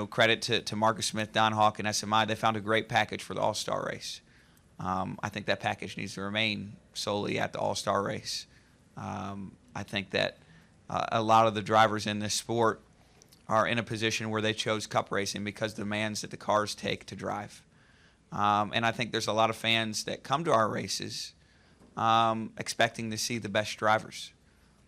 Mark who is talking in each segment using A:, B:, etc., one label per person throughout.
A: Credit to Marcus Smith, Don Hawk, and SMI. They found a great package for the All-Star race. I think that package needs to remain solely at the All-Star race. I think that a lot of the drivers in this sport are in a position where they chose Cup racing because of the demands that the cars take to drive. And I think there's a lot of fans that come to our races expecting to see the best drivers.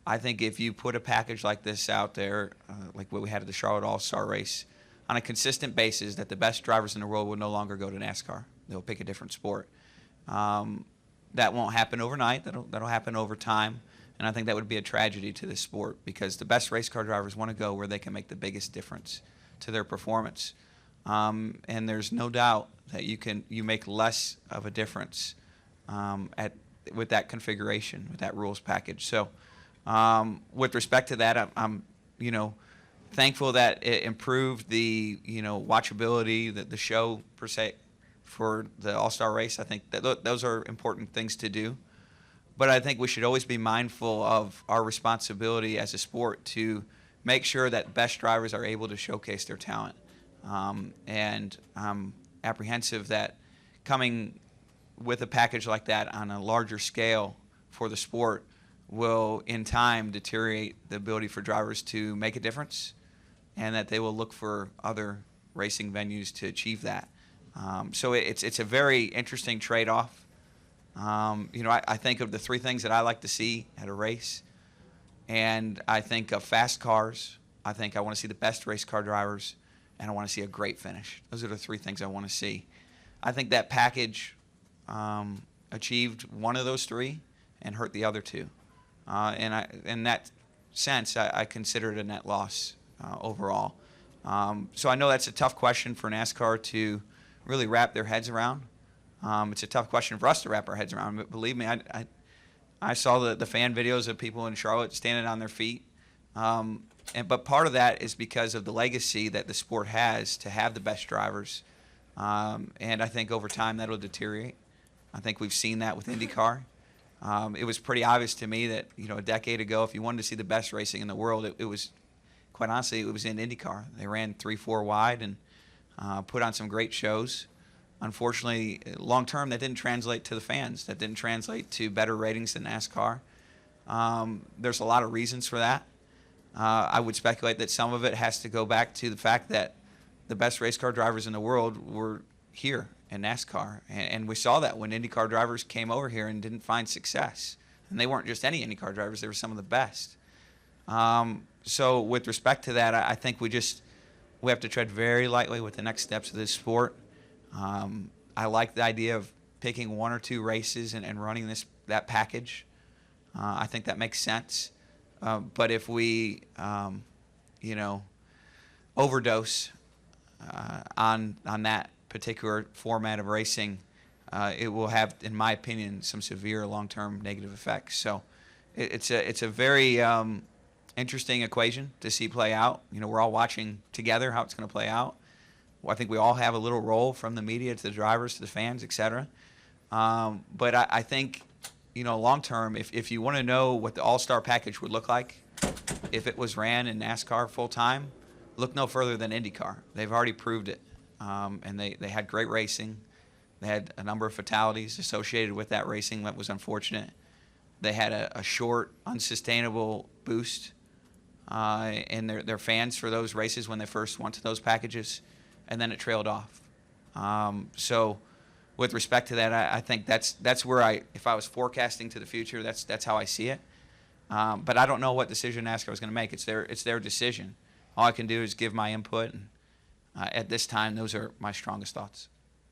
A: I think if you put a package like this out there, like what we had at the Charlotte All-Star race, on a consistent basis, that the best drivers in the world will no longer go to NASCAR. They'll pick a different sport. That won't happen overnight. That'll happen over time. And I think that would be a tragedy to this sport because the best race car drivers want to go where they can make the biggest difference to their performance. And there's no doubt that you make less of a difference with that configuration, with that rules package. So with respect to that, I'm thankful that it improved the watchability, the show per se for the All-Star race. I think that those are important things to do. But I think we should always be mindful of our responsibility as a sport to make sure that best drivers are able to showcase their talent. And I'm apprehensive that coming with a package like that on a larger scale for the sport will, in time, deteriorate the ability for drivers to make a difference, and that they will look for other racing venues to achieve that. So it's a very interesting trade-off. I think of the three things that I like to see at a race, and I think of fast cars. I think I want to see the best race car drivers, and I want to see a great finish. Those are the three things I want to see. I think that package achieved one of those three and hurt the other two. And in that sense, I consider it a net loss overall. So I know that's a tough question for NASCAR to really wrap their heads around. It's a tough question for us to wrap our heads around. But believe me, I saw the fan videos of people in Charlotte standing on their feet. But part of that is because of the legacy that the sport has to have the best drivers. And I think over time that'll deteriorate. I think we've seen that with IndyCar. It was pretty obvious to me that a decade ago, if you wanted to see the best racing in the world, it was, quite honestly, it was in IndyCar. They ran 3-4 wide and put on some great shows. Unfortunately, long term, that didn't translate to the fans. That didn't translate to better ratings than NASCAR. There's a lot of reasons for that. I would speculate that some of it has to go back to the fact that the best race car drivers in the world were here in NASCAR. And we saw that when IndyCar drivers came over here and didn't find success. And they weren't just any IndyCar drivers, they were some of the best. So with respect to that, I think we have to tread very lightly with the next steps of this sport. I like the idea of picking one or two races and running that package. I think that makes sense. But if we, overdose on that particular format of racing, it will have, in my opinion, some severe long-term negative effects. So it's a very interesting equation to see play out. We're all watching together how it's going to play out. I think we all have a little role, from the media to the drivers to the fans, etc. But I think, long term, if you want to know what the All-Star package would look like if it was ran in NASCAR full time, look no further than IndyCar. They've already proved it, and they had great racing. They had a number of fatalities associated with that racing that was unfortunate. They had a short, unsustainable boost in their fans for those races when they first went to those packages, and then it trailed off. So with respect to that, I think that's where if I was forecasting to the future, that's how I see it. But I don't know what decision NASCAR is going to make. It's their decision. All I can do is give my input, and at this time, those are my strongest thoughts.